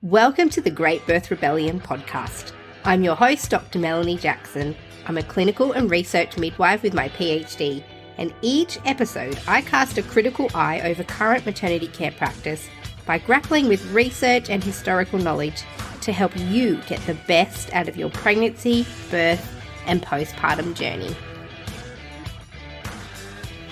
Welcome to the Great Birth Rebellion podcast. I'm your host, Dr. Melanie Jackson. I'm a clinical and research midwife with my PhD, and each episode I cast a critical eye over current maternity care practice by grappling with research and historical knowledge to help you get the best out of your pregnancy, birth, and postpartum journey.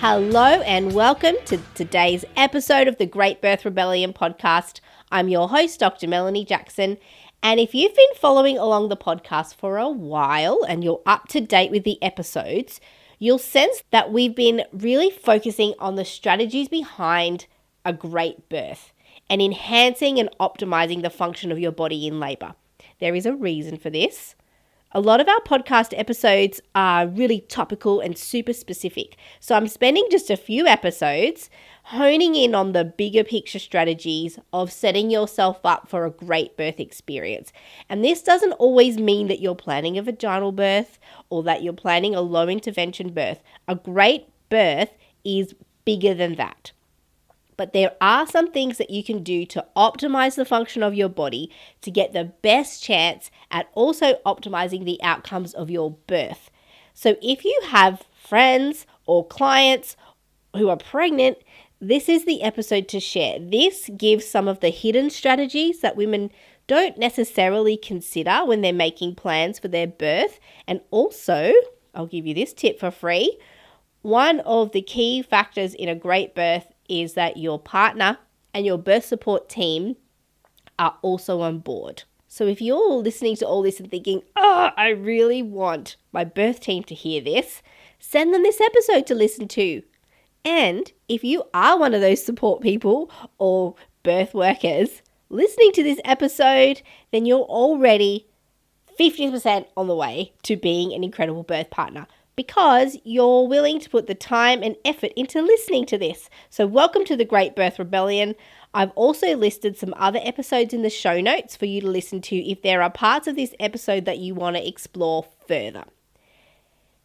Hello and welcome to today's episode of the Great Birth Rebellion podcast. I'm your host, Dr. Melanie Jackson, and if you've been following along the podcast for a while and you're up to date with the episodes, you'll sense that we've been really focusing on the strategies behind a great birth and enhancing and optimizing the function of your body in labor. There is a reason for this. A lot of our podcast episodes are really topical and super specific. So I'm spending just a few episodes honing in on the bigger picture strategies of setting yourself up for a great birth experience. And this doesn't always mean that you're planning a vaginal birth or that you're planning a low intervention birth. A great birth is bigger than that. But there are some things that you can do to optimize the function of your body to get the best chance at also optimizing the outcomes of your birth. So if you have friends or clients who are pregnant, this is the episode to share. This gives some of the hidden strategies that women don't necessarily consider when they're making plans for their birth. And also, I'll give you this tip for free. One of the key factors in a great birth is that your partner and your birth support team are also on board. So if you're listening to all this and thinking, I really want my birth team to hear this, send them this episode to listen to. And if you are one of those support people or birth workers listening to this episode, then you're already 50% on the way to being an incredible birth partner, because you're willing to put the time and effort into listening to this. So welcome to the Great Birth Rebellion. I've also listed some other episodes in the show notes for you to listen to if there are parts of this episode that you want to explore further.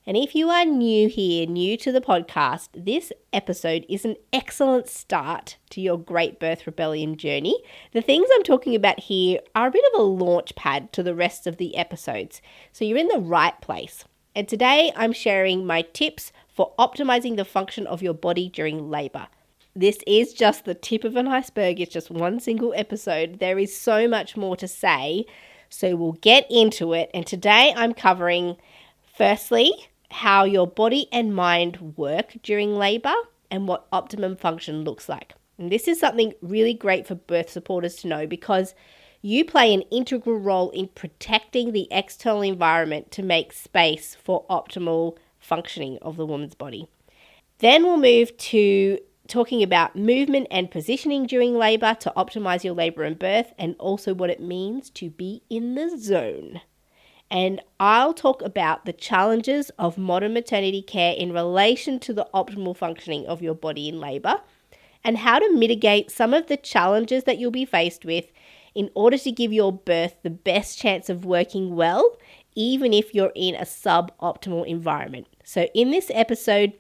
And if you are new here, new to the podcast, this episode is an excellent start to your Great Birth Rebellion journey. The things I'm talking about here are a bit of a launch pad to the rest of the episodes. So you're in the right place. And today I'm sharing my tips for optimizing the function of your body during labor. This is just the tip of an iceberg. It's just one single episode. There is so much more to say, so we'll get into it. And today I'm covering, firstly, how your body and mind work during labor and what optimum function looks like. And this is something really great for birth supporters to know, because you play an integral role in protecting the external environment to make space for optimal functioning of the woman's body. Then we'll move to talking about movement and positioning during labor to optimize your labor and birth, and also what it means to be in the zone. And I'll talk about the challenges of modern maternity care in relation to the optimal functioning of your body in labor, and how to mitigate some of the challenges that you'll be faced with in order to give your birth the best chance of working well, even if you're in a suboptimal environment. So in this episode,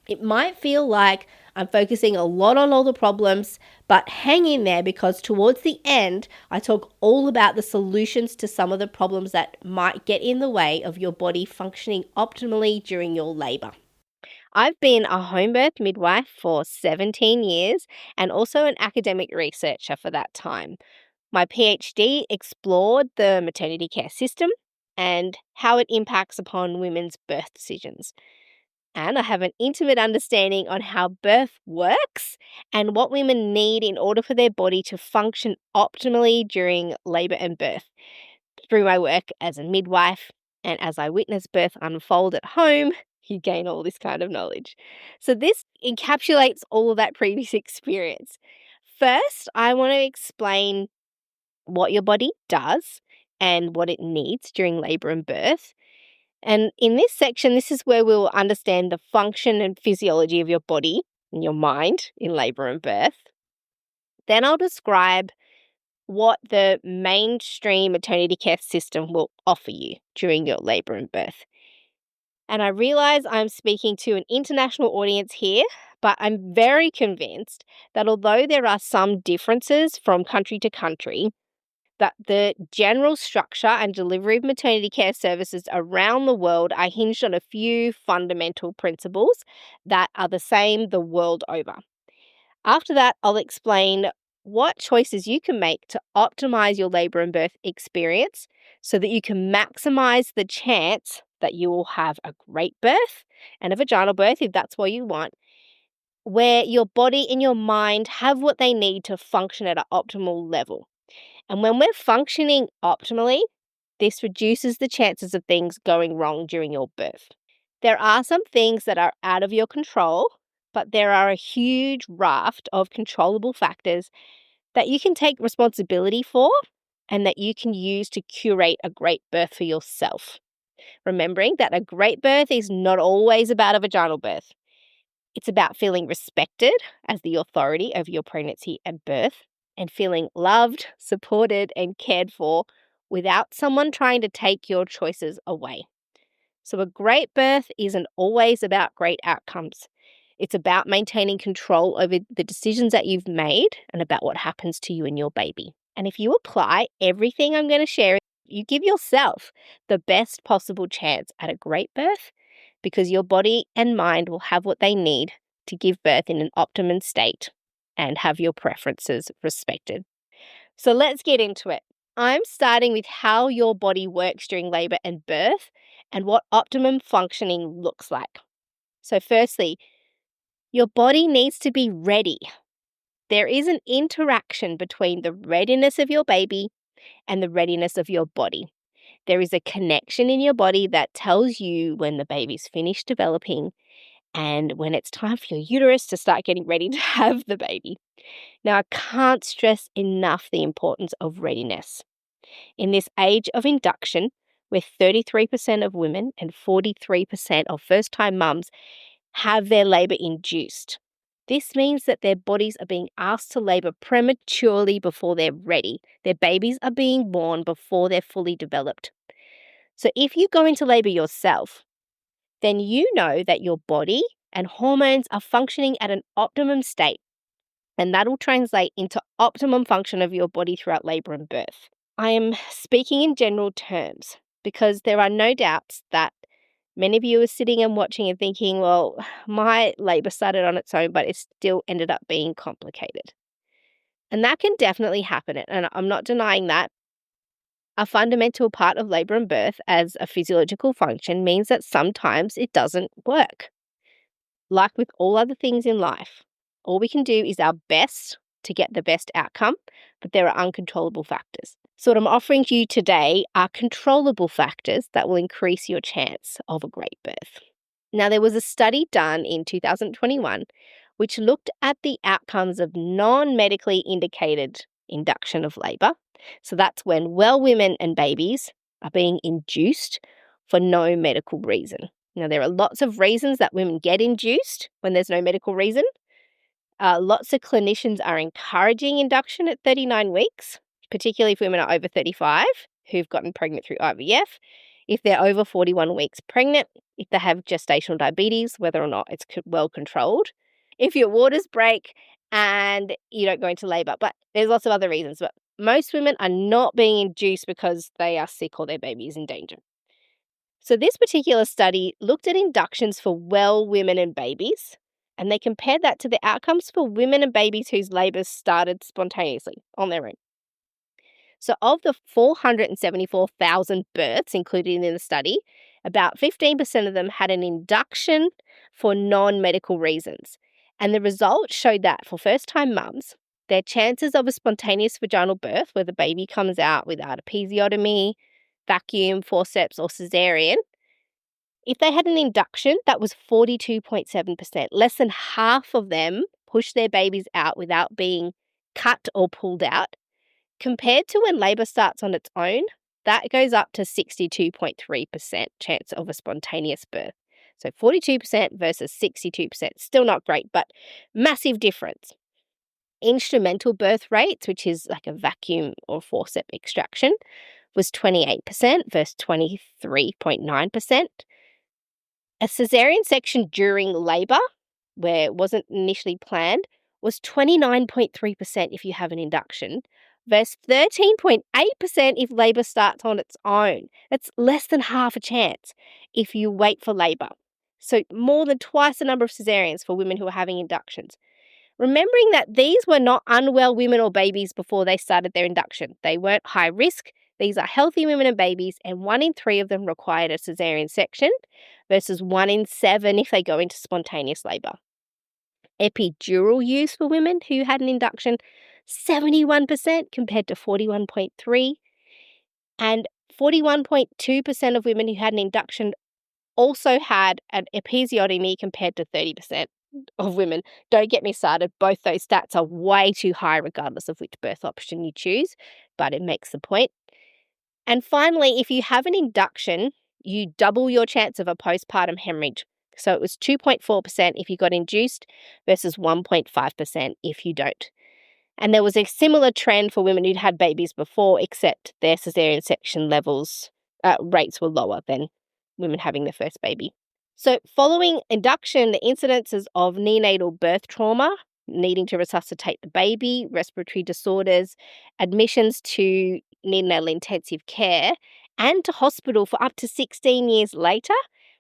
it might feel like I'm focusing a lot on all the problems, but hang in there, because towards the end, I talk all about the solutions to some of the problems that might get in the way of your body functioning optimally during your labor. I've been a home birth midwife for 17 years and also an academic researcher for that time. My PhD explored the maternity care system and how it impacts upon women's birth decisions. And I have an intimate understanding on how birth works and what women need in order for their body to function optimally during labor and birth. Through my work as a midwife and as I witness birth unfold at home, you gain all this kind of knowledge. So this encapsulates all of that previous experience. First, I want to explain what your body does and what it needs during labor and birth. And in this section, this is where we'll understand the function and physiology of your body and your mind in labor and birth. Then I'll describe what the mainstream maternity care system will offer you during your labor and birth. And I realize I'm speaking to an international audience here, but I'm very convinced that although there are some differences from country to country, that the general structure and delivery of maternity care services around the world are hinged on a few fundamental principles that are the same the world over. After that, I'll explain what choices you can make to optimize your labor and birth experience so that you can maximize the chance that you will have a great birth and a vaginal birth if that's what you want, where your body and your mind have what they need to function at an optimal level. And when we're functioning optimally, this reduces the chances of things going wrong during your birth. There are some things that are out of your control, but there are a huge raft of controllable factors that you can take responsibility for and that you can use to curate a great birth for yourself. Remembering that a great birth is not always about a vaginal birth. It's about feeling respected as the authority over your pregnancy and birth and feeling loved, supported, and cared for without someone trying to take your choices away. So a great birth isn't always about great outcomes. It's about maintaining control over the decisions that you've made and about what happens to you and your baby. And if you apply everything I'm going to share, you give yourself the best possible chance at a great birth because your body and mind will have what they need to give birth in an optimum state and have your preferences respected. So let's get into it. I'm starting with how your body works during labor and birth and what optimum functioning looks like. So firstly, your body needs to be ready. There is an interaction between the readiness of your baby and the readiness of your body. There is a connection in your body that tells you when the baby's finished developing and when it's time for your uterus to start getting ready to have the baby. Now, I can't stress enough the importance of readiness. In this age of induction, where 33% of women and 43% of first-time mums have their labour induced, this means that their bodies are being asked to labour prematurely before they're ready. Their babies are being born before they're fully developed. So if you go into labour yourself, then you know that your body and hormones are functioning at an optimum state, and that'll translate into optimum function of your body throughout labour and birth. I am speaking in general terms because there are no doubts that many of you are sitting and watching and thinking, well, my labour started on its own, but it still ended up being complicated. And that can definitely happen, and I'm not denying that. A fundamental part of labour and birth as a physiological function means that sometimes it doesn't work. Like with all other things in life, all we can do is our best to get the best outcome, but there are uncontrollable factors. So what I'm offering to you today are controllable factors that will increase your chance of a great birth. Now, there was a study done in 2021 which looked at the outcomes of non-medically indicated induction of labour. So that's when well women and babies are being induced for no medical reason. Now, there are lots of reasons that women get induced when there's no medical reason. Lots of clinicians are encouraging induction at 39 weeks, particularly if women are over 35 who've gotten pregnant through IVF, if they're over 41 weeks pregnant, if they have gestational diabetes, whether or not it's well controlled, if your waters break and you don't go into labour. But there's lots of other reasons. But most women are not being induced because they are sick or their baby is in danger. So this particular study looked at inductions for well women and babies, and they compared that to the outcomes for women and babies whose labours started spontaneously on their own. So of the 474,000 births included in the study, about 15% of them had an induction for non-medical reasons. And the results showed that for first-time mums, their chances of a spontaneous vaginal birth, where the baby comes out without a episiotomy, vacuum, forceps, or cesarean, if they had an induction, that was 42.7%. Less than half of them pushed their babies out without being cut or pulled out. Compared to when labour starts on its own, that goes up to 62.3% chance of a spontaneous birth. So 42% versus 62%. Still not great, but massive difference. Instrumental birth rates, which is like a vacuum or forceps extraction, was 28% versus 23.9%. A caesarean section during labour, where it wasn't initially planned, was 29.3% if you have an induction versus 13.8% if labour starts on its own. That's less than half a chance if you wait for labour. So more than twice the number of caesareans for women who are having inductions. Remembering that these were not unwell women or babies before they started their induction. They weren't high risk. These are healthy women and babies, and 1 in 3 of them required a caesarean section versus 1 in 7 if they go into spontaneous labour. Epidural use for women who had an induction, 71% compared to 41.3%, and 41.2% of women who had an induction also had an episiotomy compared to 30% of women. Don't get me started. Both those stats are way too high regardless of which birth option you choose, but it makes the point. And finally, if you have an induction, you double your chance of a postpartum hemorrhage. So it was 2.4% if you got induced versus 1.5% if you don't. And there was a similar trend for women who'd had babies before, except their caesarean section rates were lower than women having their first baby. So following induction, the incidences of neonatal birth trauma, needing to resuscitate the baby, respiratory disorders, admissions to neonatal intensive care, and to hospital for up to 16 years later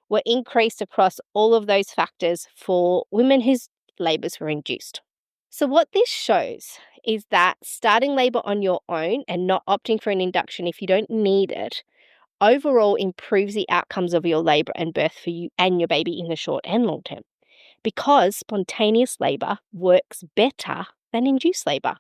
were increased across all of those factors for women whose labours were induced. So what this shows is that starting labour on your own and not opting for an induction if you don't need it overall improves the outcomes of your labour and birth for you and your baby in the short and long term, because spontaneous labour works better than induced labour.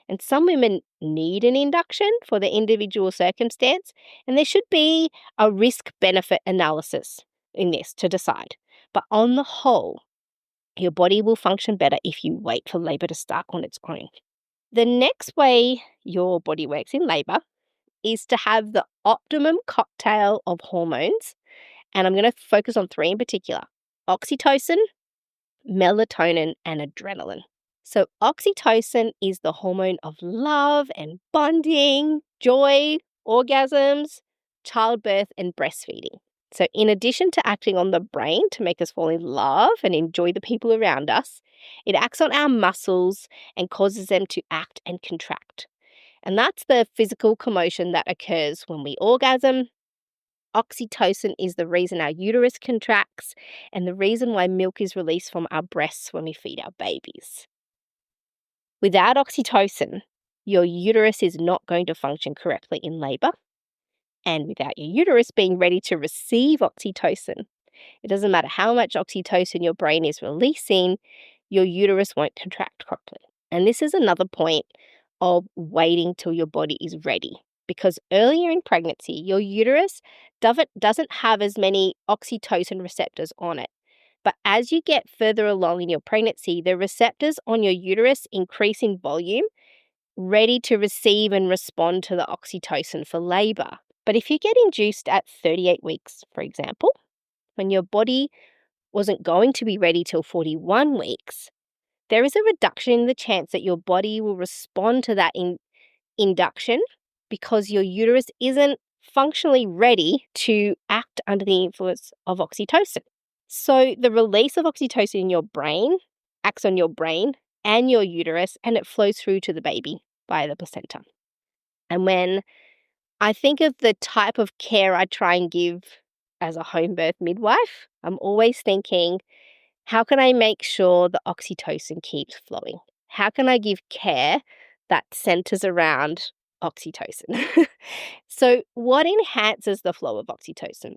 And some women need an induction for their individual circumstance, and there should be a risk-benefit analysis in this to decide. But on the whole, your body will function better if you wait for labour to start on its own. The next way your body works in labour is to have the optimum cocktail of hormones, and I'm going to focus on 3 in particular: oxytocin, melatonin, and adrenaline. So oxytocin is the hormone of love and bonding, joy, orgasms, childbirth, and breastfeeding. So in addition to acting on the brain to make us fall in love and enjoy the people around us, it acts on our muscles and causes them to act and contract. And that's the physical commotion that occurs when we orgasm. Oxytocin is the reason our uterus contracts and the reason why milk is released from our breasts when we feed our babies. Without oxytocin, your uterus is not going to function correctly in labour. And without your uterus being ready to receive oxytocin, it doesn't matter how much oxytocin your brain is releasing, your uterus won't contract properly. And this is another point of waiting till your body is ready, because earlier in pregnancy, your uterus doesn't have as many oxytocin receptors on it. But as you get further along in your pregnancy, the receptors on your uterus increase in volume, ready to receive and respond to the oxytocin for labour. But if you get induced at 38 weeks, for example, when your body wasn't going to be ready till 41 weeks, there is a reduction in the chance that your body will respond to that induction because your uterus isn't functionally ready to act under the influence of oxytocin. So the release of oxytocin in your brain acts on your brain and your uterus, and it flows through to the baby via the placenta. And when I think of the type of care I try and give as a home birth midwife, I'm always thinking, how can I make sure the oxytocin keeps flowing? How can I give care that centers around oxytocin? So what enhances the flow of oxytocin?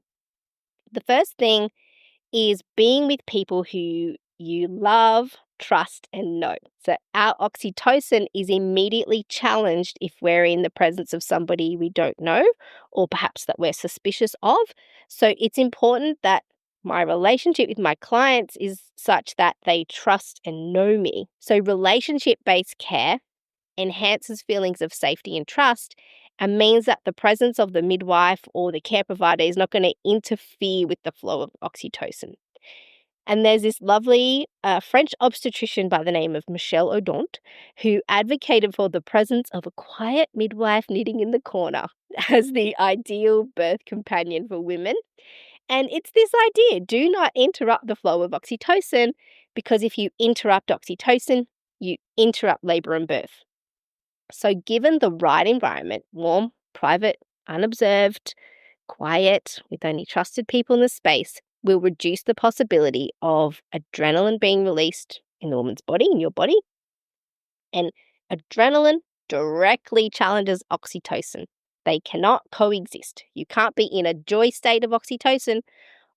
The first thing is being with people who you love, trust, and know. So our oxytocin is immediately challenged if we're in the presence of somebody we don't know or perhaps that we're suspicious of. So it's important that my relationship with my clients is such that they trust and know me. So relationship-based care enhances feelings of safety and trust and means that the presence of the midwife or the care provider is not going to interfere with the flow of oxytocin. And there's this lovely French obstetrician by the name of Michelle Odont who advocated for the presence of a quiet midwife knitting in the corner as the ideal birth companion for women. And it's this idea, do not interrupt the flow of oxytocin, because if you interrupt oxytocin, you interrupt labour and birth. So given the right environment, warm, private, unobserved, quiet, with only trusted people in the space, will reduce the possibility of adrenaline being released in the woman's body, in your body. And adrenaline directly challenges oxytocin. They cannot coexist. You can't be in a joy state of oxytocin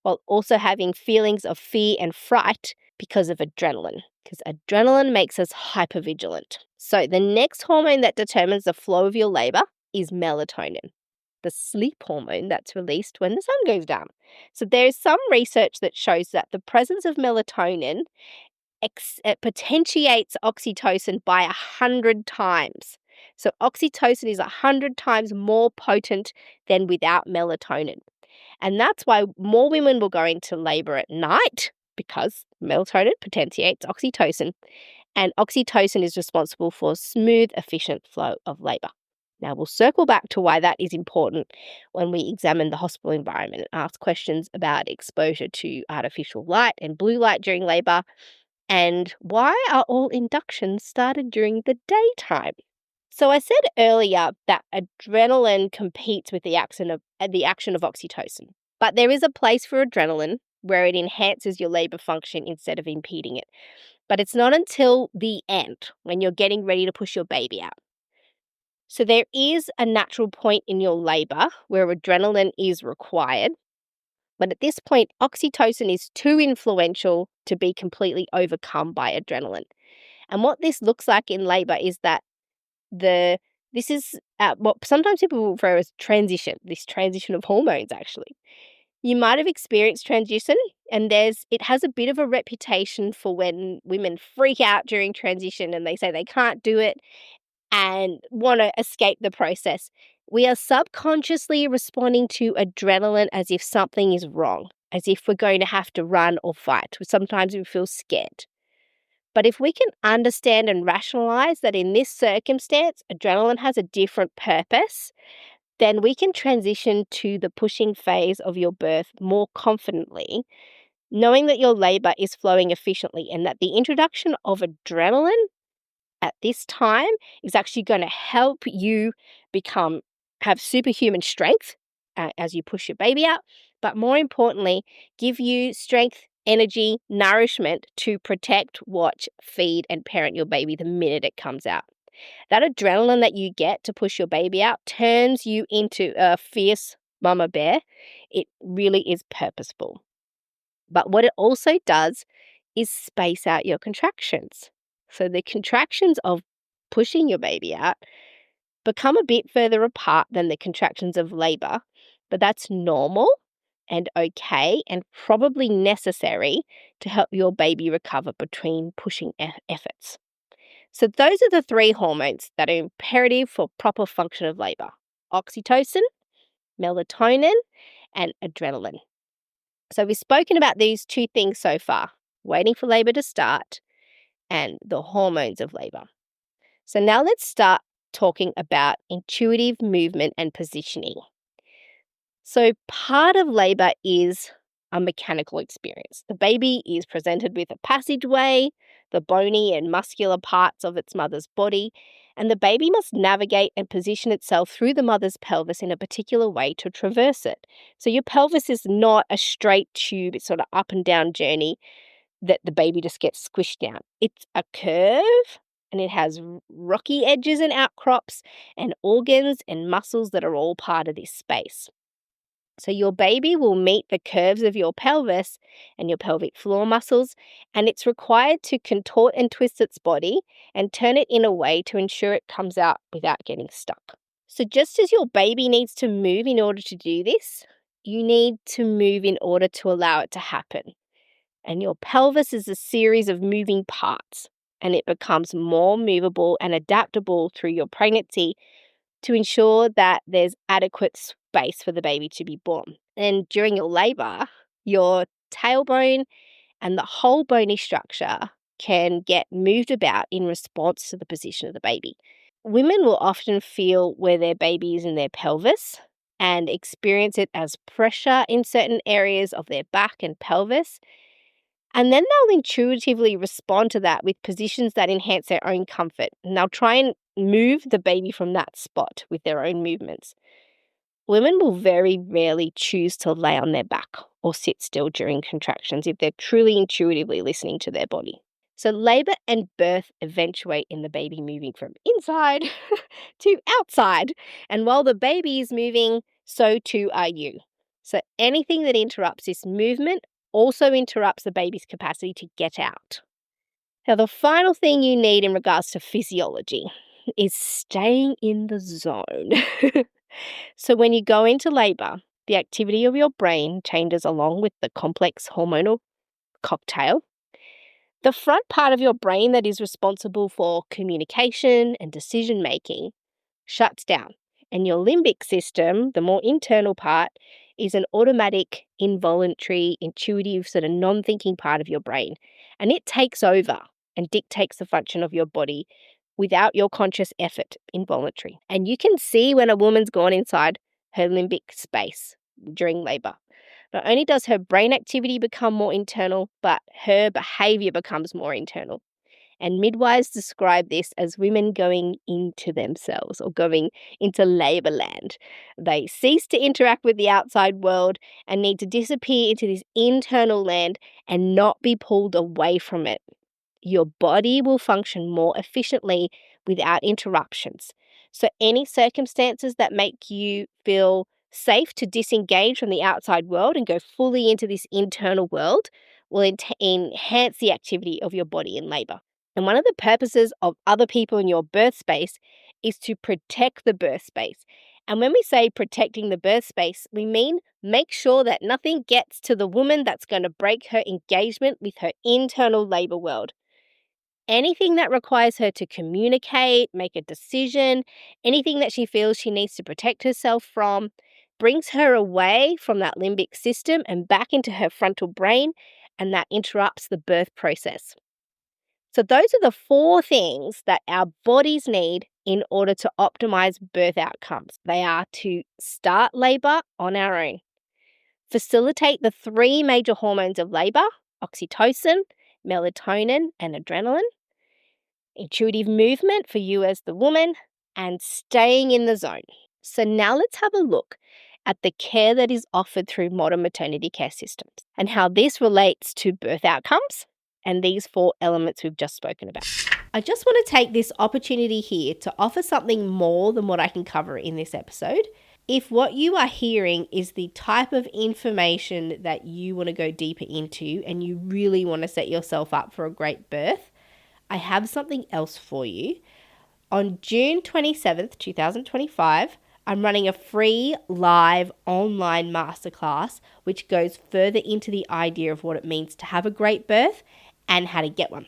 while also having feelings of fear and fright because of adrenaline, because adrenaline makes us hypervigilant. So the next hormone that determines the flow of your labor is melatonin, the sleep hormone that's released when the sun goes down. So there is some research that shows that the presence of melatonin it potentiates oxytocin by 100 times. So oxytocin is 100 times more potent than without melatonin. And that's why more women will go into labor at night, because melatonin potentiates oxytocin. And oxytocin is responsible for smooth, efficient flow of labor. Now, we'll circle back to why that is important when we examine the hospital environment and ask questions about exposure to artificial light and blue light during labor, and why are all inductions started during the daytime? So I said earlier that adrenaline competes with the action of oxytocin. But there is a place for adrenaline where it enhances your labor function instead of impeding it. But it's not until the end, when you're getting ready to push your baby out. So there is a natural point in your labor where adrenaline is required. But at this point, oxytocin is too influential to be completely overcome by adrenaline. And what this looks like in labor is that this is what sometimes people will refer as this transition of hormones, actually. You might have experienced transition, and it has a bit of a reputation for when women freak out during transition and they say they can't do it and want to escape the process. We are subconsciously responding to adrenaline as if something is wrong, as if we're going to have to run or fight. Sometimes we feel scared. But if we can understand and rationalize that in this circumstance, adrenaline has a different purpose, then we can transition to the pushing phase of your birth more confidently, knowing that your labor is flowing efficiently and that the introduction of adrenaline at this time is actually going to help you have superhuman strength as you push your baby out, but more importantly, give you strength, energy, nourishment to protect, watch, feed, and parent your baby the minute it comes out. That adrenaline that you get to push your baby out turns you into a fierce mama bear. It really is purposeful. But what it also does is space out your contractions. So the contractions of pushing your baby out become a bit further apart than the contractions of labor, but that's normal and okay and probably necessary to help your baby recover between pushing efforts. So those are the three hormones that are imperative for proper function of labor: oxytocin, melatonin, and adrenaline. So we've spoken about these two things so far: waiting for labor to start and the hormones of labor. So now let's start talking about intuitive movement and positioning. So part of labor is a mechanical experience. The baby is presented with a passageway, the bony and muscular parts of its mother's body, and the baby must navigate and position itself through the mother's pelvis in a particular way to traverse it. So your pelvis is not a straight tube, it's sort of up and down journey that the baby just gets squished down. It's a curve, and it has rocky edges and outcrops and organs and muscles that are all part of this space. So your baby will meet the curves of your pelvis and your pelvic floor muscles, and it's required to contort and twist its body and turn it in a way to ensure it comes out without getting stuck. So just as your baby needs to move in order to do this, you need to move in order to allow it to happen. And your pelvis is a series of moving parts, and it becomes more movable and adaptable through your pregnancy to ensure that there's adequate space for the baby to be born. And during your labor, your tailbone and the whole bony structure can get moved about in response to the position of the baby. Women will often feel where their baby is in their pelvis and experience it as pressure in certain areas of their back and pelvis. And then they'll intuitively respond to that with positions that enhance their own comfort. And they'll try and move the baby from that spot with their own movements. Women will very rarely choose to lay on their back or sit still during contractions if they're truly intuitively listening to their body. So labor and birth eventuate in the baby moving from inside to outside. And while the baby is moving, so too are you. So anything that interrupts this movement also interrupts the baby's capacity to get out. Now, the final thing you need in regards to physiology is staying in the zone. So when you go into labor, the activity of your brain changes along with the complex hormonal cocktail. The front part of your brain that is responsible for communication and decision making shuts down. And your limbic system, the more internal part, is an automatic, involuntary, intuitive, sort of non-thinking part of your brain. And it takes over and dictates the function of your body without your conscious effort, involuntary. And you can see when a woman's gone inside her limbic space during labor. Not only does her brain activity become more internal, but her behavior becomes more internal. And midwives describe this as women going into themselves or going into labor land. They cease to interact with the outside world and need to disappear into this internal land and not be pulled away from it. Your body will function more efficiently without interruptions. So any circumstances that make you feel safe to disengage from the outside world and go fully into this internal world will enhance the activity of your body in labor. And one of the purposes of other people in your birth space is to protect the birth space. And when we say protecting the birth space, we mean make sure that nothing gets to the woman that's going to break her engagement with her internal labor world. Anything that requires her to communicate, make a decision, anything that she feels she needs to protect herself from, brings her away from that limbic system and back into her frontal brain, and that interrupts the birth process. So those are the 4 things that our bodies need in order to optimize birth outcomes. They are to start labor on our own, facilitate the 3 major hormones of labor, oxytocin, melatonin, and adrenaline, intuitive movement for you as the woman, and staying in the zone. So now let's have a look at the care that is offered through modern maternity care systems and how this relates to birth outcomes and these 4 elements we've just spoken about. I just want to take this opportunity here to offer something more than what I can cover in this episode. If what you are hearing is the type of information that you want to go deeper into and you really want to set yourself up for a great birth, I have something else for you. On June 27th, 2025, I'm running a free live online masterclass which goes further into the idea of what it means to have a great birth and how to get one.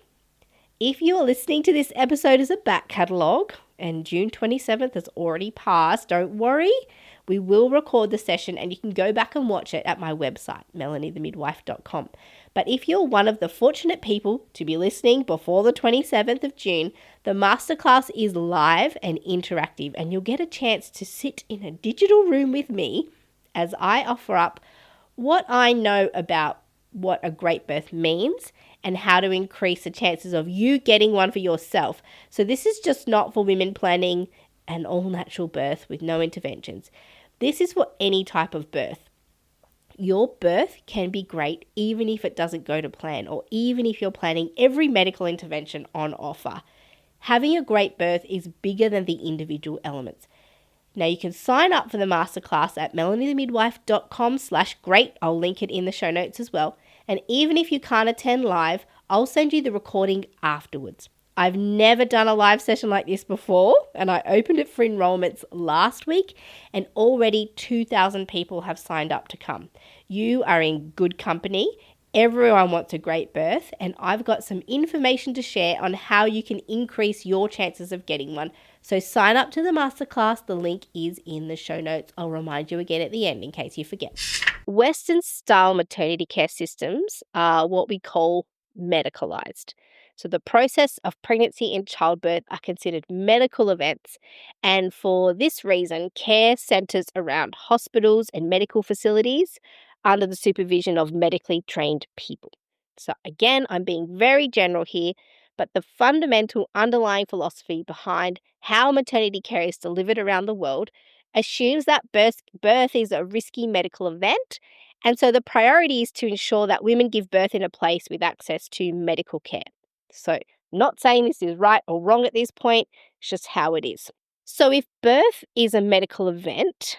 If you are listening to this episode as a back catalogue and June 27th has already passed, don't worry. We will record the session and you can go back and watch it at my website, melaniethemidwife.com. But if you're one of the fortunate people to be listening before the 27th of June, the masterclass is live and interactive and you'll get a chance to sit in a digital room with me as I offer up what I know about what a great birth means and how to increase the chances of you getting one for yourself. So this is just not for women planning an all-natural birth with no interventions. This is for any type of birth. Your birth can be great even if it doesn't go to plan or even if you're planning every medical intervention on offer. Having a great birth is bigger than the individual elements. Now you can sign up for the masterclass at melaniethemidwife.com/great. I'll link it in the show notes as well. And even if you can't attend live, I'll send you the recording afterwards. I've never done a live session like this before, and I opened it for enrollments last week, and already 2,000 people have signed up to come. You are in good company. Everyone wants a great birth, and I've got some information to share on how you can increase your chances of getting one. So sign up to the masterclass. The link is in the show notes. I'll remind you again at the end in case you forget. Western style maternity care systems are what we call medicalized. So the process of pregnancy and childbirth are considered medical events, and for this reason, care centers around hospitals and medical facilities under the supervision of medically trained people. So again, I'm being very general here, but the fundamental underlying philosophy behind how maternity care is delivered around the world assumes that birth is a risky medical event, and so the priority is to ensure that women give birth in a place with access to medical care. So, not saying this is right or wrong at this point, it's just how it is. So, if birth is a medical event,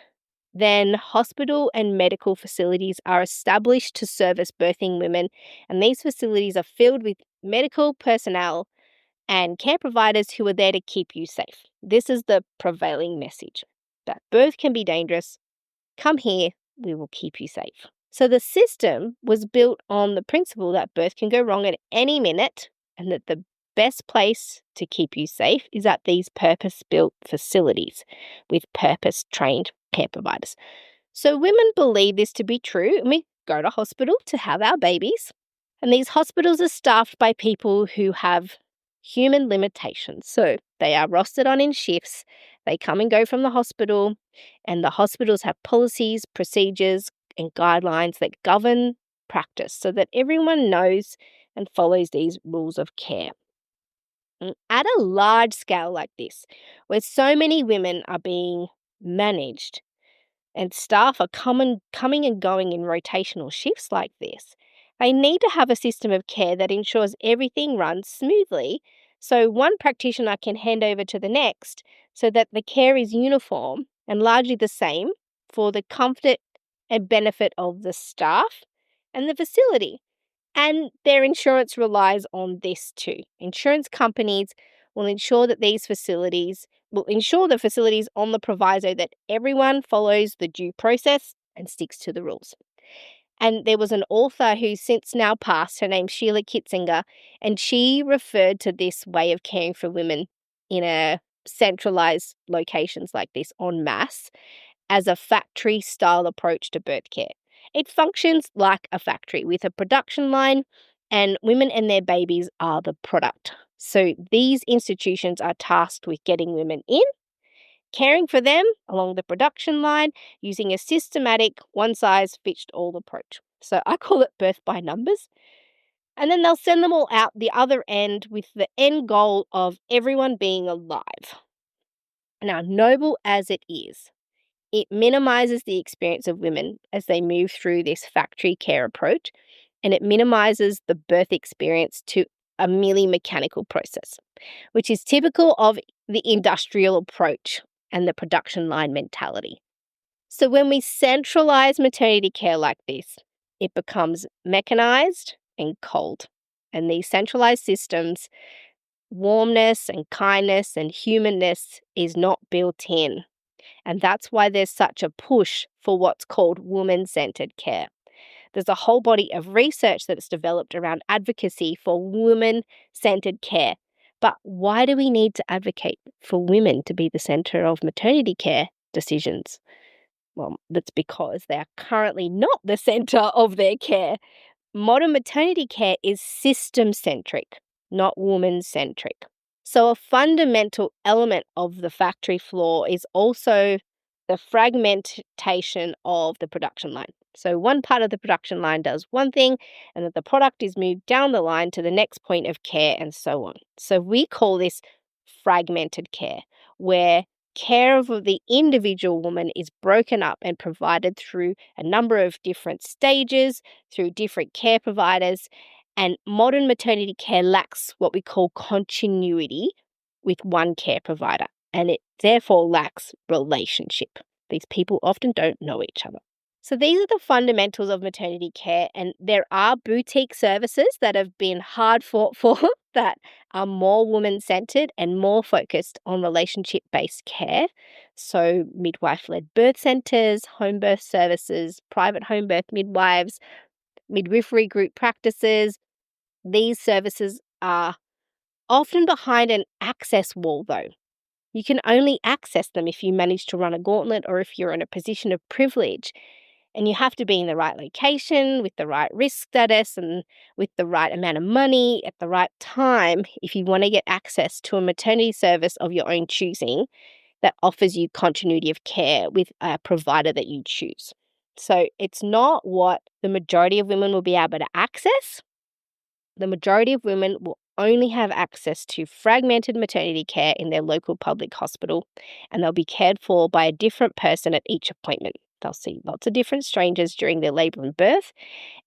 then hospital and medical facilities are established to service birthing women, and these facilities are filled with medical personnel and care providers who are there to keep you safe. This is the prevailing message, that birth can be dangerous. Come here, we will keep you safe. So the system was built on the principle that birth can go wrong at any minute, and that the best place to keep you safe is at these purpose-built facilities with purpose-trained care providers. So women believe this to be true, and we go to hospital to have our babies. And these hospitals are staffed by people who have human limitations. So they are rostered on in shifts, they come and go from the hospital, and the hospitals have policies, procedures, and guidelines that govern practice so that everyone knows and follows these rules of care. And at a large scale like this, where so many women are being managed and staff are coming and going in rotational shifts like this, they need to have a system of care that ensures everything runs smoothly so one practitioner can hand over to the next so that the care is uniform and largely the same for the comfort and benefit of the staff and the facility. And their insurance relies on this too. Insurance companies will ensure that the facilities on the proviso that everyone follows the due process and sticks to the rules. And there was an author who's since now passed, her name's Sheila Kitzinger, and she referred to this way of caring for women in a centralized locations like this en masse as a factory-style approach to birth care. It functions like a factory with a production line, and women and their babies are the product. So these institutions are tasked with getting women in, caring for them along the production line, using a systematic one-size-fits-all approach. So I call it birth by numbers. And then they'll send them all out the other end with the end goal of everyone being alive. Now, noble as it is, it minimizes the experience of women as they move through this factory care approach, and it minimizes the birth experience to a merely mechanical process, which is typical of the industrial approach and the production line mentality. So when we centralize maternity care like this, it becomes mechanized and cold. And these centralized systems, warmness and kindness and humanness is not built in. And that's why there's such a push for what's called woman-centered care. There's a whole body of research that's developed around advocacy for women-centered care. But why do we need to advocate for women to be the center of maternity care decisions? Well, that's because they are currently not the center of their care. Modern maternity care is system-centric, not woman-centric. So a fundamental element of the factory floor is also the fragmentation of the production line. So one part of the production line does one thing, and then the product is moved down the line to the next point of care and so on. So we call this fragmented care, where care of the individual woman is broken up and provided through a number of different stages, through different care providers, and modern maternity care lacks what we call continuity with one care provider, and it therefore lacks relationship. These people often don't know each other. So these are the fundamentals of maternity care, and there are boutique services that have been hard fought for that are more woman-centered and more focused on relationship-based care. So midwife-led birth centers, home birth services, private home birth midwives, midwifery group practices. These services are often behind an access wall, though. You can only access them if you manage to run a gauntlet or if you're in a position of privilege. And you have to be in the right location, with the right risk status, and with the right amount of money at the right time if you want to get access to a maternity service of your own choosing that offers you continuity of care with a provider that you choose. So it's not what the majority of women will be able to access. The majority of women will only have access to fragmented maternity care in their local public hospital, and they'll be cared for by a different person at each appointment. They'll see lots of different strangers during their labour and birth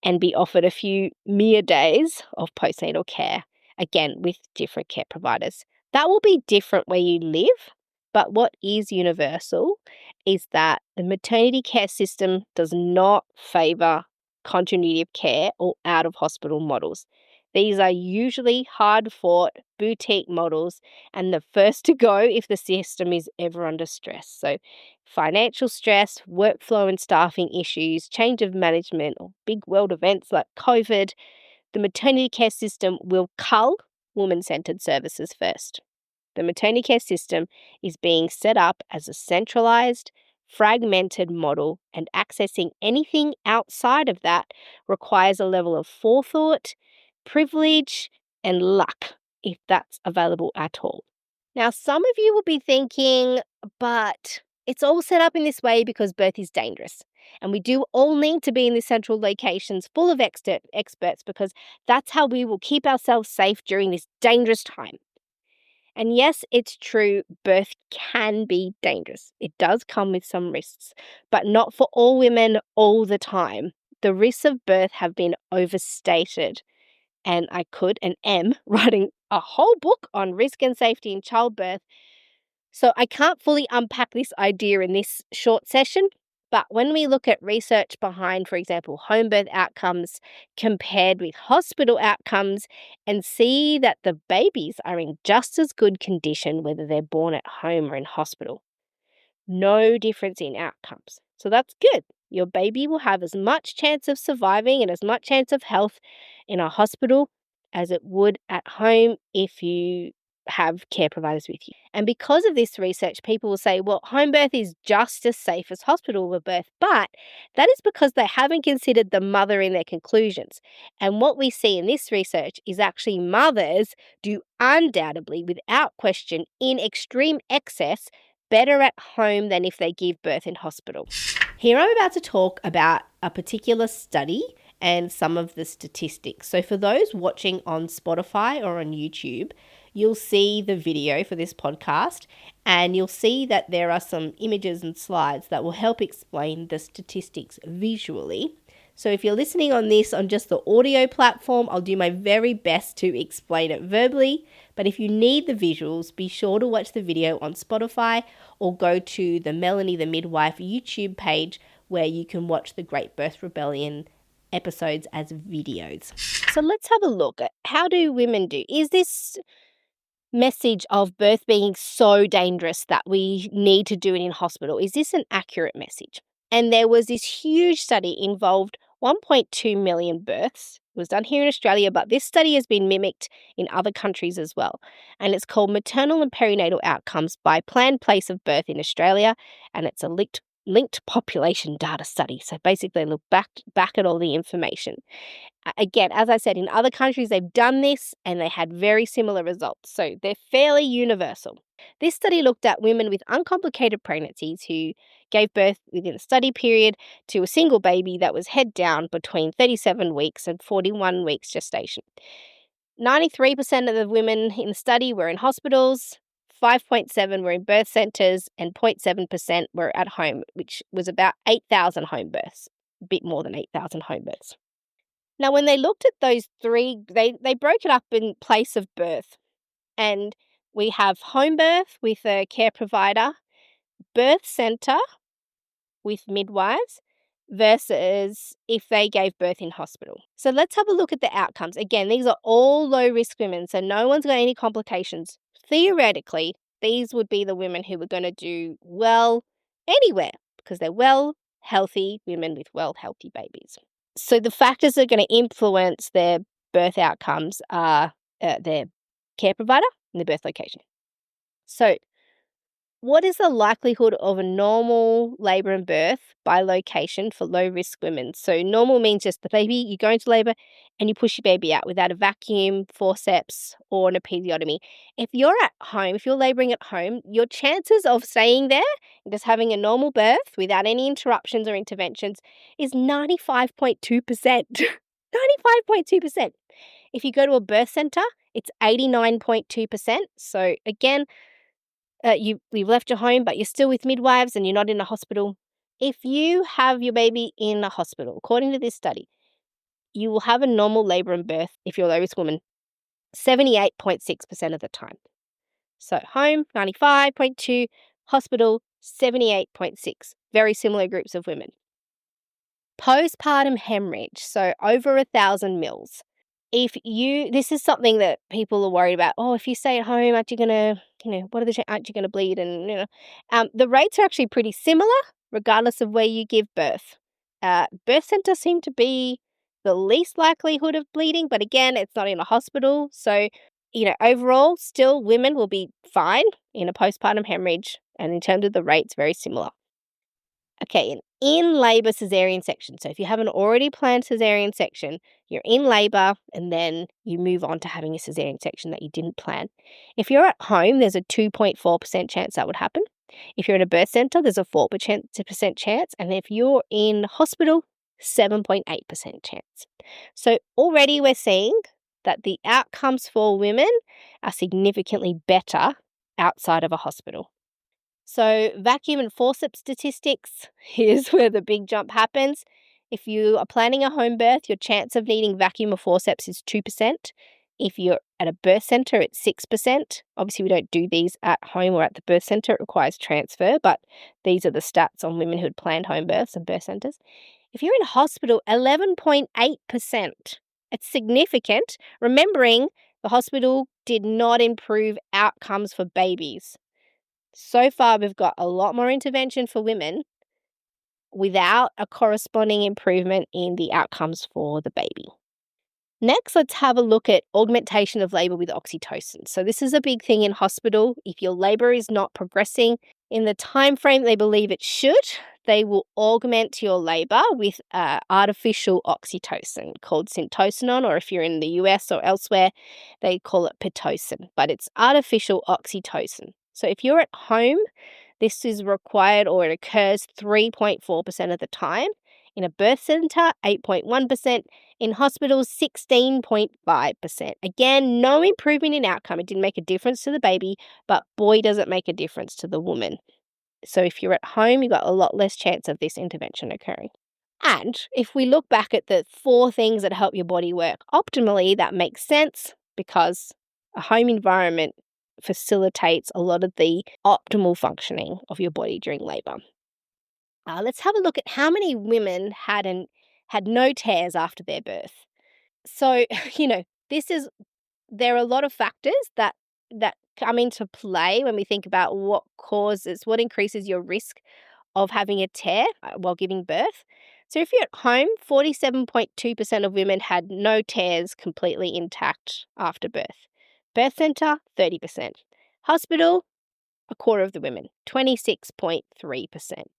and be offered a few mere days of postnatal care, again with different care providers. That will be different where you live, but what is universal is that the maternity care system does not favour continuity of care or out-of-hospital models. These are usually hard-fought boutique models and the first to go if the system is ever under stress. So financial stress, workflow and staffing issues, change of management, or big world events like COVID, the maternity care system will cull woman-centred services first. The maternity care system is being set up as a centralised, fragmented model, and accessing anything outside of that requires a level of forethought, privilege, and luck, if that's available at all. Now, some of you will be thinking, but it's all set up in this way because birth is dangerous. And we do all need to be in these central locations full of experts because that's how we will keep ourselves safe during this dangerous time. And yes, it's true, birth can be dangerous. It does come with some risks, but not for all women all the time. The risks of birth have been overstated. And I could and am writing a whole book on risk and safety in childbirth. So I can't fully unpack this idea in this short session, but when we look at research behind, for example, home birth outcomes compared with hospital outcomes and see that the babies are in just as good condition whether they're born at home or in hospital. No difference in outcomes. So that's good. Your baby will have as much chance of surviving and as much chance of health in a hospital as it would at home if you have care providers with you. And because of this research, people will say, well, home birth is just as safe as hospital birth, but that is because they haven't considered the mother in their conclusions. And what we see in this research is actually mothers do undoubtedly, without question, in extreme excess, better at home than if they give birth in hospital. Here I'm about to talk about a particular study and some of the statistics. So for those watching on Spotify or on YouTube, you'll see the video for this podcast and you'll see that there are some images and slides that will help explain the statistics visually. So if you're listening on this on just the audio platform, I'll do my very best to explain it verbally. But if you need the visuals, be sure to watch the video on Spotify or go to the Melanie the Midwife YouTube page where you can watch the Great Birth Rebellion episodes as videos. So let's have a look at how do women do. Is this message of birth being so dangerous that we need to do it in hospital, is this an accurate message? And there was this huge study involved 1.2 million births. It was done here in Australia, but this study has been mimicked in other countries as well. And it's called Maternal and Perinatal Outcomes by Planned Place of Birth in Australia. And it's a linked population data study. So basically look back at all the information. Again, as I said, in other countries, they've done this and they had very similar results. So they're fairly universal. This study looked at women with uncomplicated pregnancies who gave birth within the study period to a single baby that was head down between 37 weeks and 41 weeks gestation. 93% of the women in the study were in hospitals, 5.7% were in birth centres, and 0.7% were at home, which was about 8,000 home births, a bit more than 8,000 home births. Now, when they looked at those three, they broke it up in place of birth. And we have home birth with a care provider, birth centre with midwives, versus if they gave birth in hospital. So let's have a look at the outcomes. Again, these are all low-risk women, so no one's got any complications. Theoretically, these would be the women who were going to do well anywhere because they're well, healthy women with well, healthy babies. So the factors that are going to influence their birth outcomes are their care provider and their birth location. So what is the likelihood of a normal labour and birth by location for low-risk women? So normal means just the baby, you go into labour and you push your baby out without a vacuum, forceps or an episiotomy. If you're at home, if you're labouring at home, your chances of staying there and just having a normal birth without any interruptions or interventions is 95.2%. 95.2%. If you go to a birth centre it's 89.2%. So again, you've left your home, but you're still with midwives and you're not in a hospital. If you have your baby in a hospital, according to this study, you will have a normal labour and birth if you're a low-risk woman 78.6% of the time. So home, 95.2, hospital, 78.6. Very similar groups of women. Postpartum hemorrhage, so over 1,000 mils. This is something that people are worried about. Oh, if you stay at home, aren't you gonna, aren't you gonna bleed? And the rates are actually pretty similar, regardless of where you give birth. Birth centers seem to be the least likelihood of bleeding, but again, it's not in a hospital, so overall, still women will be fine in a postpartum hemorrhage, and in terms of the rates, very similar. Okay, an in-labour caesarean section. So if you have an already planned caesarean section, you're in labour and then you move on to having a caesarean section that you didn't plan. If you're at home, there's a 2.4% chance that would happen. If you're in a birth centre, there's a 4% chance. And if you're in hospital, 7.8% chance. So already we're seeing that the outcomes for women are significantly better outside of a hospital. So vacuum and forceps statistics, here's where the big jump happens. If you are planning a home birth, your chance of needing vacuum or forceps is 2%. If you're at a birth centre, it's 6%. Obviously, we don't do these at home or at the birth centre. It requires transfer, but these are the stats on women who had planned home births and birth centres. If you're in hospital, 11.8%. It's significant, remembering the hospital did not improve outcomes for babies. So far, we've got a lot more intervention for women without a corresponding improvement in the outcomes for the baby. Next, let's have a look at augmentation of labour with oxytocin. So this is a big thing in hospital. If your labour is not progressing in the time frame they believe it should, they will augment your labour with artificial oxytocin called syntocinon, or if you're in the US or elsewhere, they call it Pitocin, but it's artificial oxytocin. So if you're at home, this is required or it occurs 3.4% of the time. In a birth centre, 8.1%. In hospitals, 16.5%. Again, no improvement in outcome. It didn't make a difference to the baby, but boy, does it make a difference to the woman. So if you're at home, you've got a lot less chance of this intervention occurring. And if we look back at the 4 things that help your body work optimally, that makes sense because a home environment facilitates a lot of the optimal functioning of your body during labour. Let's have a look at how many women had no tears after their birth. So, there are a lot of factors that come into play when we think about what increases your risk of having a tear while giving birth. So if you're at home, 47.2% of women had no tears completely intact after birth. Birth centre, 30%. Hospital, a quarter of the women, 26.3%.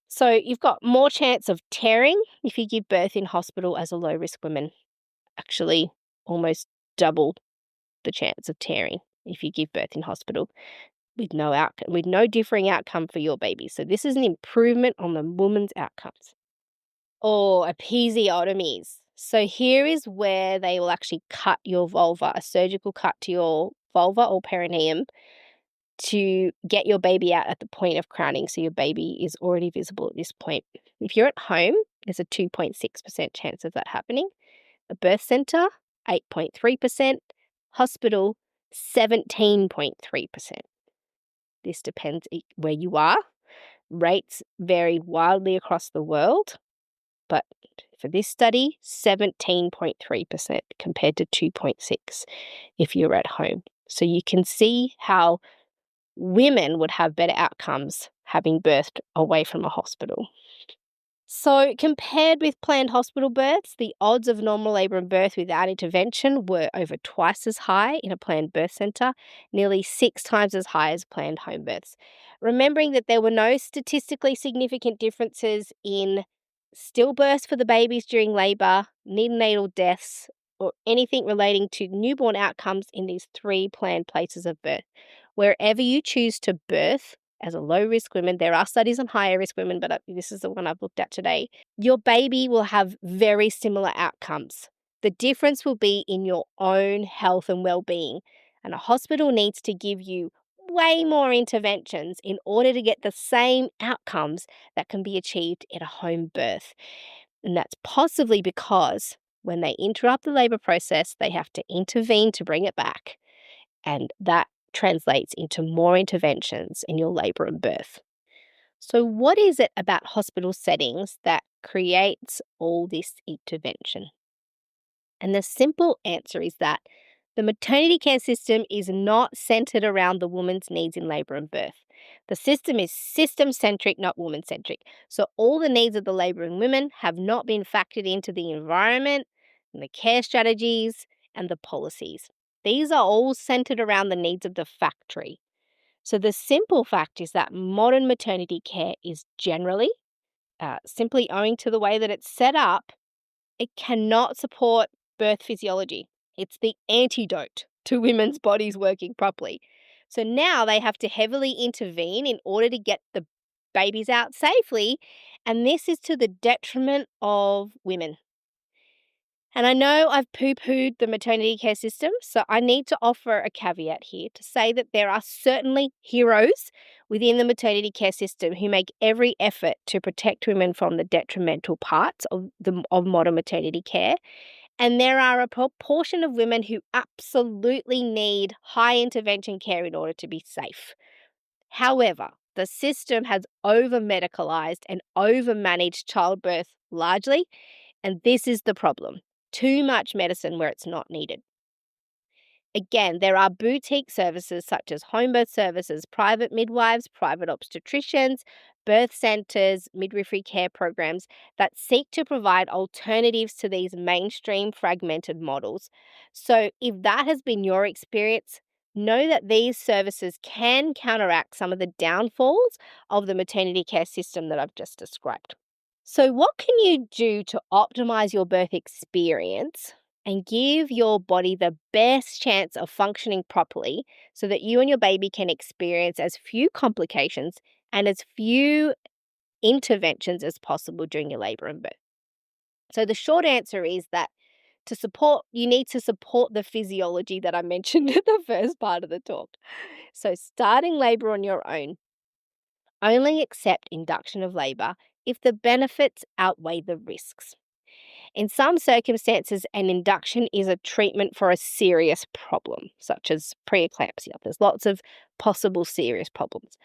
So you've got more chance of tearing if you give birth in hospital as a low-risk woman. Actually, almost double the chance of tearing if you give birth in hospital with no differing outcome for your baby. So this is an improvement on the woman's outcomes. Or episiotomies. So here is where they will actually cut your vulva, a surgical cut to your vulva or perineum, to get your baby out at the point of crowning, so your baby is already visible at this point. If you're at home, there's a 2.6% chance of that happening. A birth centre, 8.3%. Hospital, 17.3%. This depends where you are. Rates vary wildly across the world, but for this study, 17.3% compared to 2.6% if you're at home. So you can see how women would have better outcomes having birthed away from a hospital. So compared with planned hospital births, the odds of normal labour and birth without intervention were over twice as high in a planned birth centre, nearly 6 times as high as planned home births. Remembering that there were no statistically significant differences in stillbirths for the babies during labour, neonatal deaths, or anything relating to newborn outcomes in these 3 planned places of birth. Wherever you choose to birth as a low-risk woman, there are studies on higher-risk women, but this is the one I've looked at today, your baby will have very similar outcomes. The difference will be in your own health and well-being. And a hospital needs to give you way more interventions in order to get the same outcomes that can be achieved at a home birth. And that's possibly because when they interrupt the labour process, they have to intervene to bring it back. And that translates into more interventions in your labour and birth. So, what is it about hospital settings that creates all this intervention? And the simple answer is that the maternity care system is not centered around the woman's needs in labour and birth. The system is system centric, not woman centric. So all the needs of the labouring women have not been factored into the environment and the care strategies and the policies. These are all centered around the needs of the factory. So the simple fact is that modern maternity care is generally, simply owing to the way that it's set up, it cannot support birth physiology. It's the antidote to women's bodies working properly. So now they have to heavily intervene in order to get the babies out safely, and this is to the detriment of women. And I know I've poo-pooed the maternity care system, so I need to offer a caveat here to say that there are certainly heroes within the maternity care system who make every effort to protect women from the detrimental parts of modern maternity care. And there are a proportion of women who absolutely need high intervention care in order to be safe. However, the system has over-medicalised and over-managed childbirth largely, and this is the problem. Too much medicine where it's not needed. Again, there are boutique services such as home birth services, private midwives, private obstetricians, birth centres, midwifery care programs that seek to provide alternatives to these mainstream fragmented models. So if that has been your experience, know that these services can counteract some of the downfalls of the maternity care system that I've just described. So what can you do to optimize your birth experience and give your body the best chance of functioning properly so that you and your baby can experience as few complications and as few interventions as possible during your labor and birth? So the short answer is that you need to support the physiology that I mentioned in the first part of the talk. So starting labor on your own, only accept induction of labor if the benefits outweigh the risks. In some circumstances, an induction is a treatment for a serious problem, such as preeclampsia. There's lots of possible serious problems.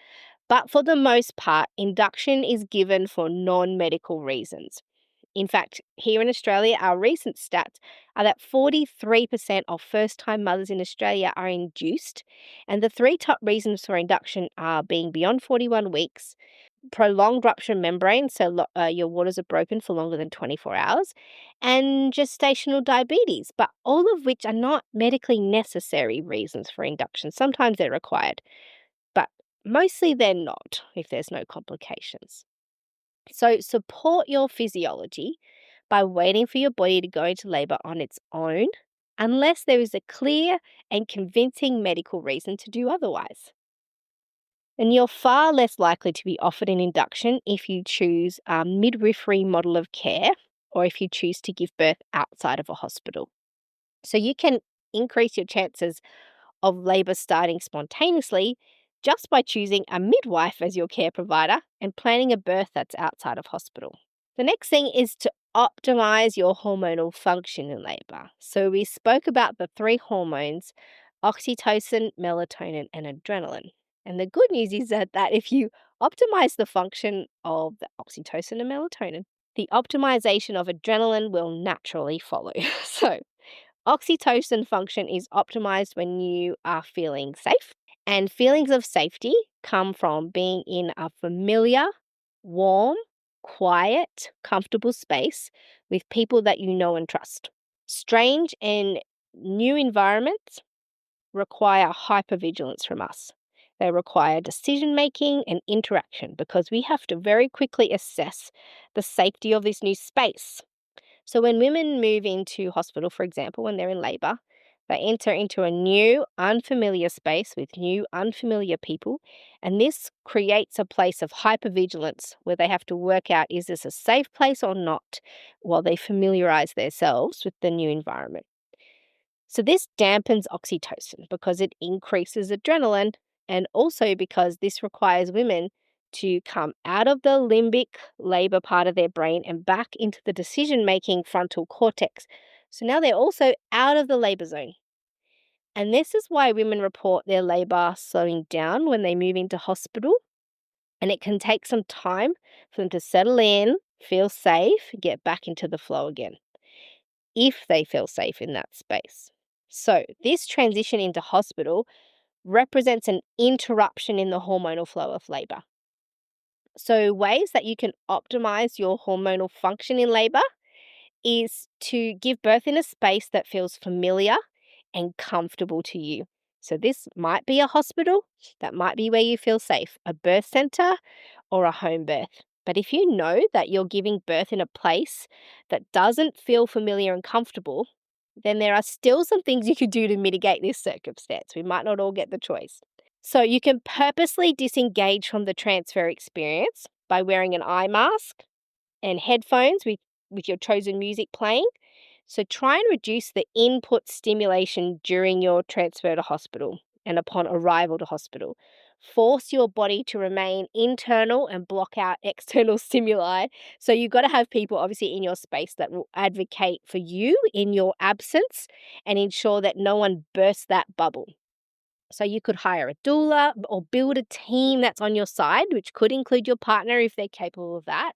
But for the most part, induction is given for non-medical reasons. In fact, here in Australia, our recent stats are that 43% of first-time mothers in Australia are induced, and the three top reasons for induction are being beyond 41 weeks, prolonged rupture membrane, so your waters are broken for longer than 24 hours, and gestational diabetes, but all of which are not medically necessary reasons for induction. Sometimes they're required, but mostly they're not if there's no complications. So support your physiology by waiting for your body to go into labour on its own, unless there is a clear and convincing medical reason to do otherwise. And you're far less likely to be offered an induction if you choose a midwifery model of care or if you choose to give birth outside of a hospital. So you can increase your chances of labour starting spontaneously just by choosing a midwife as your care provider and planning a birth that's outside of hospital. The next thing is to optimize your hormonal function in labour. So we spoke about the three hormones: oxytocin, melatonin, and adrenaline. And the good news is that if you optimize the function of the oxytocin and melatonin, the optimization of adrenaline will naturally follow. So oxytocin function is optimized when you are feeling safe, and feelings of safety come from being in a familiar, warm, quiet, comfortable space with people that you know and trust. Strange and new environments require hypervigilance from us. They require decision making and interaction because we have to very quickly assess the safety of this new space. So when women move into hospital, for example, when they're in labour, they enter into a new, unfamiliar space with new, unfamiliar people, and this creates a place of hypervigilance where they have to work out, is this a safe place or not, while they familiarise themselves with the new environment. So this dampens oxytocin because it increases adrenaline, and also because this requires women to come out of the limbic labor part of their brain and back into the decision-making frontal cortex. So now they're also out of the labor zone. And this is why women report their labor slowing down when they move into hospital. And it can take some time for them to settle in, feel safe, get back into the flow again, if they feel safe in that space. So, this transition into hospital represents an interruption in the hormonal flow of labor. So, ways that you can optimize your hormonal function in labor is to give birth in a space that feels familiar and comfortable to you. So, this might be a hospital, that might be where you feel safe, a birth center, or a home birth. But if you know that you're giving birth in a place that doesn't feel familiar and comfortable, then there are still some things you could do to mitigate this circumstance. We might not all get the choice. So, you can purposely disengage from the transfer experience by wearing an eye mask and headphones with your chosen music playing. So try and reduce the input stimulation during your transfer to hospital and upon arrival to hospital. Force your body to remain internal and block out external stimuli. So you've got to have people obviously in your space that will advocate for you in your absence and ensure that no one bursts that bubble. So you could hire a doula or build a team that's on your side, which could include your partner if they're capable of that.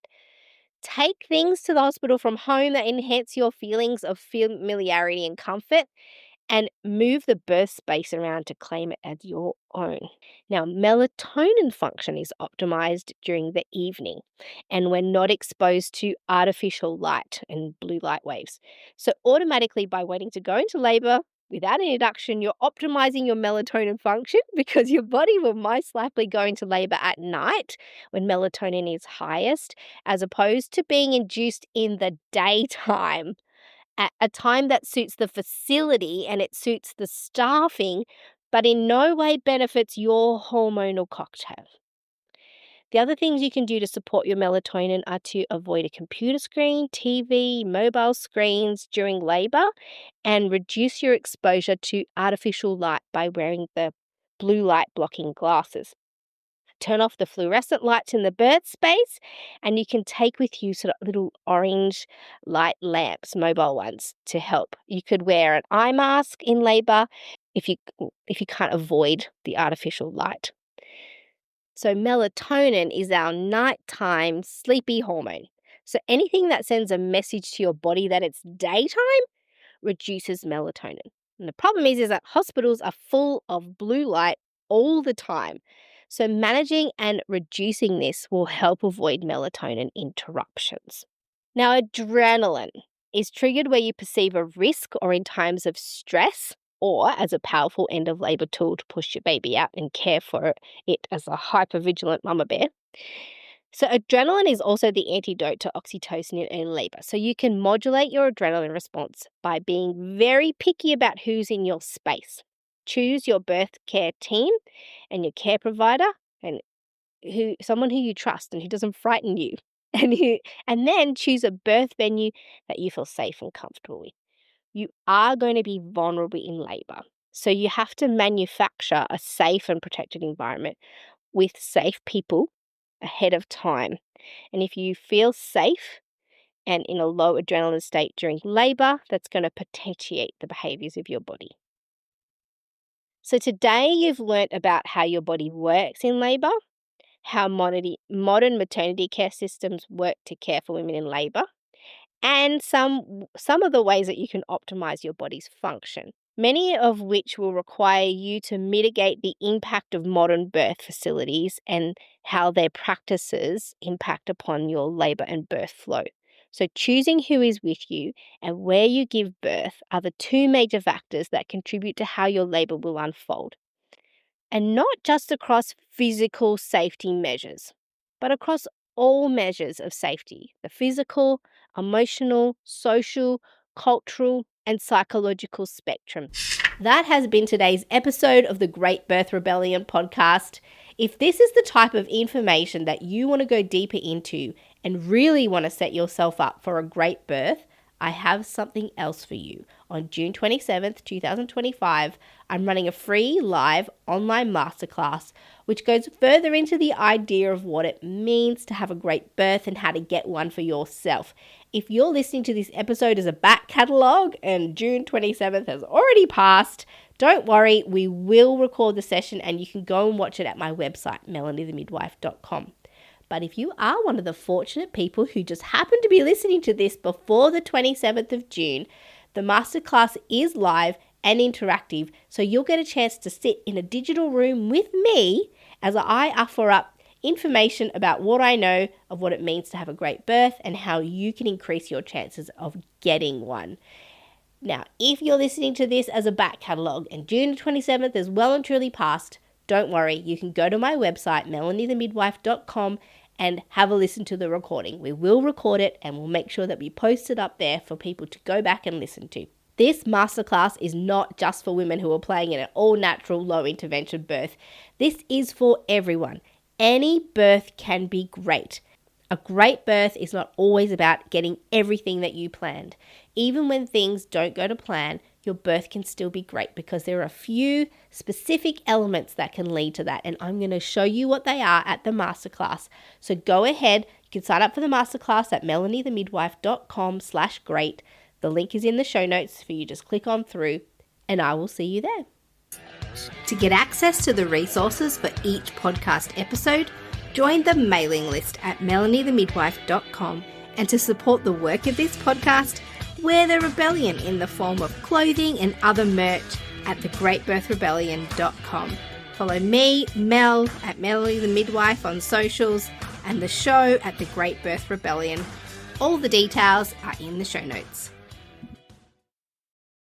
Take things to the hospital from home that enhance your feelings of familiarity and comfort, and move the birth space around to claim it as your own. Now, melatonin function is optimized during the evening and when not exposed to artificial light and blue light waves. So, automatically, by waiting to go into labor without an induction, you're optimizing your melatonin function because your body will most likely go into labor at night when melatonin is highest, as opposed to being induced in the daytime at a time that suits the facility and it suits the staffing, but in no way benefits your hormonal cocktail. The other things you can do to support your melatonin are to avoid a computer screen, TV, mobile screens during labor, and reduce your exposure to artificial light by wearing the blue light blocking glasses. Turn off the fluorescent lights in the birth space, and you can take with you sort of little orange light lamps, mobile ones, to help. You could wear an eye mask in labor if you can't avoid the artificial light. So melatonin is our nighttime sleepy hormone. So anything that sends a message to your body that it's daytime reduces melatonin. And the problem is that hospitals are full of blue light all the time. So managing and reducing this will help avoid melatonin interruptions. Now, adrenaline is triggered where you perceive a risk or in times of stress, or as a powerful end of labor tool to push your baby out and care for it as a hypervigilant mama bear. So adrenaline is also the antidote to oxytocin in labor. So you can modulate your adrenaline response by being very picky about who's in your space. Choose your birth care team and your care provider and someone who you trust and who doesn't frighten you. And then choose a birth venue that you feel safe and comfortable with. You are going to be vulnerable in labor. So you have to manufacture a safe and protected environment with safe people ahead of time. And if you feel safe and in a low adrenaline state during labor, that's going to potentiate the behaviors of your body. So today you've learnt about how your body works in labor, how modern maternity care systems work to care for women in labor, and some of the ways that you can optimize your body's function, many of which will require you to mitigate the impact of modern birth facilities and how their practices impact upon your labor and birth flow. So choosing who is with you and where you give birth are the two major factors that contribute to how your labor will unfold. And not just across physical safety measures, but across all measures of safety: the physical, emotional, social, cultural, and psychological spectrum. That has been today's episode of the Great Birth Rebellion podcast. If this is the type of information that you want to go deeper into and really want to set yourself up for a great birth, I have something else for you on June 27th, 2025, I'm running a free live online masterclass, which goes further into the idea of what it means to have a great birth and how to get one for yourself. If you're listening to this episode as a back catalogue and June 27th has already passed, don't worry, we will record the session and you can go and watch it at my website, melaniethemidwife.com. But if you are one of the fortunate people who just happen to be listening to this before the 27th of June, the masterclass is live and interactive, so you'll get a chance to sit in a digital room with me as I offer up information about what I know of what it means to have a great birth and how you can increase your chances of getting one. Now, if you're listening to this as a back catalogue and June 27th is well and truly passed, don't worry, you can go to my website, melaniethemidwife.com, and have a listen to the recording. We will record it and we'll make sure that we post it up there for people to go back and listen to. This masterclass is not just for women who are planning an all-natural, low-intervention birth. This is for everyone. Any birth can be great. A great birth is not always about getting everything that you planned. Even when things don't go to plan, your birth can still be great because there are a few specific elements that can lead to that. And I'm going to show you what they are at the masterclass. So go ahead, you can sign up for the masterclass at melaniethemidwife.com/great. The link is in the show notes for you. Just click on through and I will see you there. To get access to the resources for each podcast episode, join the mailing list at melaniethemidwife.com. And to support the work of this podcast, wear the rebellion in the form of clothing and other merch at thegreatbirthrebellion.com. Follow me, Mel, at Melanie the Midwife on socials, and the show at The Great Birth Rebellion. All the details are in the show notes.